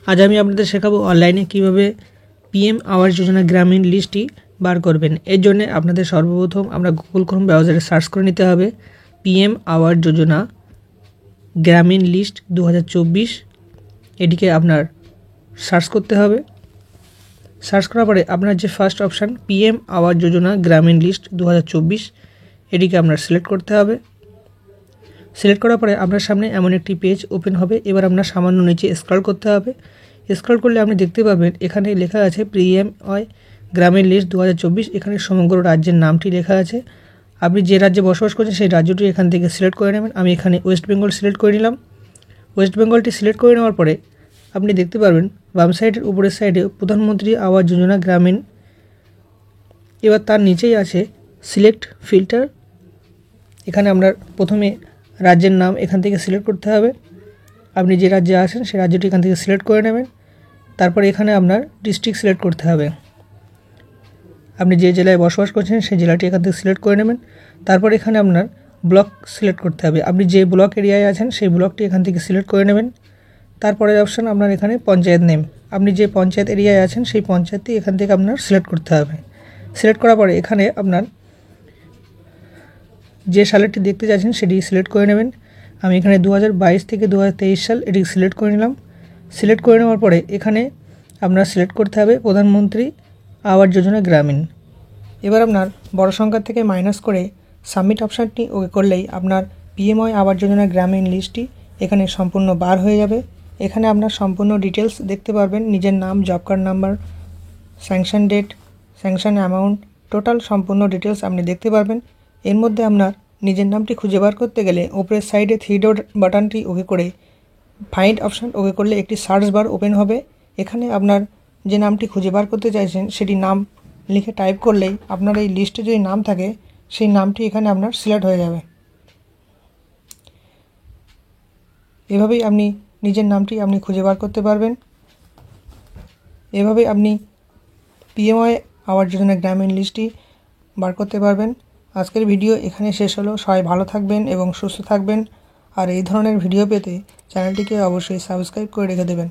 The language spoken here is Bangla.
আজ আমি আপনাদের শেখাবো অনলাইনে কিভাবে পিএম আবাস যোজনা গ্রামীণ লিস্টটি বার করবেন। এর জন্য আপনাদের সর্বপ্রথম আমরা গুগল ক্রোম ব্রাউজারে সার্চ করে নিতে হবে পিএম আবাস যোজনা গ্রামীণ লিস্ট 2024। এটিকে আপনার সার্চ করতে হবে। সার্চ করার পরে আপনার যে first option PM Awas Yojana গ্রামীণ লিস্ট 2024 এটিকে আপনার সিলেক্ট করতে হবে। সিলেক্ট করার পরে আপনার সামনে এমন একটি পেজ ওপেন হবে। এবার আপনার সামান্য নিচে স্ক্রল করতে হবে। স্ক্রল করলে আপনি দেখতে পাবেন এখানে লেখা আছে পিএম গ্রামীণ লিস্ট 2024। এখানে সমগ্র রাজ্যের নামটি লেখা আছে। আপনি যে রাজ্যে বসবাস করছেন সেই রাজ্যটি এখান থেকে সিলেক্ট করে নেবেন। আমি এখানে ওয়েস্ট বেঙ্গল সিলেক্ট করে নিলাম। ওয়েস্ট বেঙ্গলটি সিলেক্ট করে নেওয়ার পরে আপনি দেখতে পারবেন বাম সাইডের উপরের সাইডে প্রধানমন্ত্রী আবাস যোজনা গ্রামীণ। এবার তার নিচেই আছে সিলেক্ট ফিল্টার। এখানে আপনার প্রথমে রাজ্যের নাম এখান থেকে সিলেক্ট করতে হবে। আপনি যে রাজ্যে আছেন সেই রাজ্যটি এখান থেকে সিলেক্ট করে নেবেন। তারপর এখানে আপনার ডিস্ট্রিক্ট সিলেক্ট করতে হবে। আপনি যে জেলায় বসবাস করছেন সেই জেলাটি এখান থেকে সিলেক্ট করে নেবেন। তারপর এখানে আপনার ব্লক সিলেক্ট করতে হবে। আপনি যে ব্লক এরিয়ায় আছেন সেই ব্লকটি এখান থেকে সিলেক্ট করে নেবেন। তারপরের অপশান আপনার এখানে পঞ্চায়েত নেম। আপনি যে পঞ্চায়েত এরিয়ায় আছেন সেই পঞ্চায়েতটি এখান থেকে আপনার সিলেক্ট করতে হবে। সিলেক্ট করার পরে এখানে আপনার যে সালেরটি দেখতে চাচ্ছেন সেটি সিলেক্ট করে নেবেন। আমি এখানে 2022 থেকে 2023 সাল এটি সিলেক্ট করে নিলাম। সিলেক্ট করে নেওয়ার পরে এখানে আপনার সিলেক্ট করতে হবে প্রধানমন্ত্রী আবাস যোজনা গ্রামীণ। এবার আপনার বড় সংখ্যা থেকে মাইনাস করে সাবমিট অপশানটি ওকে করলেই আপনার পিএমওয়াই আবাস যোজনা গ্রামীণ লিস্টটি এখানে সম্পূর্ণ বার হয়ে যাবে। এখানে আপনার সম্পূর্ণ ডিটেলস দেখতে পারবেন, নিজের নাম, job card number, sanction date, sanction amount, total সম্পূর্ণ ডিটেলস আপনি দেখতে পারবেন। এর মধ্যে আপনার নিজের নামটি খুঁজে বার করতে গেলে উপরের সাইডে 3 ডট বাটনটি ওকে করে ফাইন্ড অপশান ওকে করলে একটি সার্চ বার ওপেন হবে। এখানে আপনার যে নামটি খুঁজে বার করতে চাইছেন সেটি নাম লিখে টাইপ করলেই আপনার এই লিস্টে যদি নাম থাকে সেই নামটি এখানে আপনার সিলেক্ট হয়ে যাবে। এভাবেই আপনি নিজের নামটি আপনি খুঁজে বার করতে পারবেন। এভাবেই আপনি পিএমওয়াই আবাস যোজনা গ্রামীণ লিস্টটি বার করতে পারবেন। আজকের ভিডিও এখানে শেষ হলো। সবাই ভালো থাকবেন এবং সুস্থ থাকবেন। আর এই ধরনের ভিডিও পেতে চ্যানেলটিকে অবশ্যই সাবস্ক্রাইব করে রেখে দেবেন।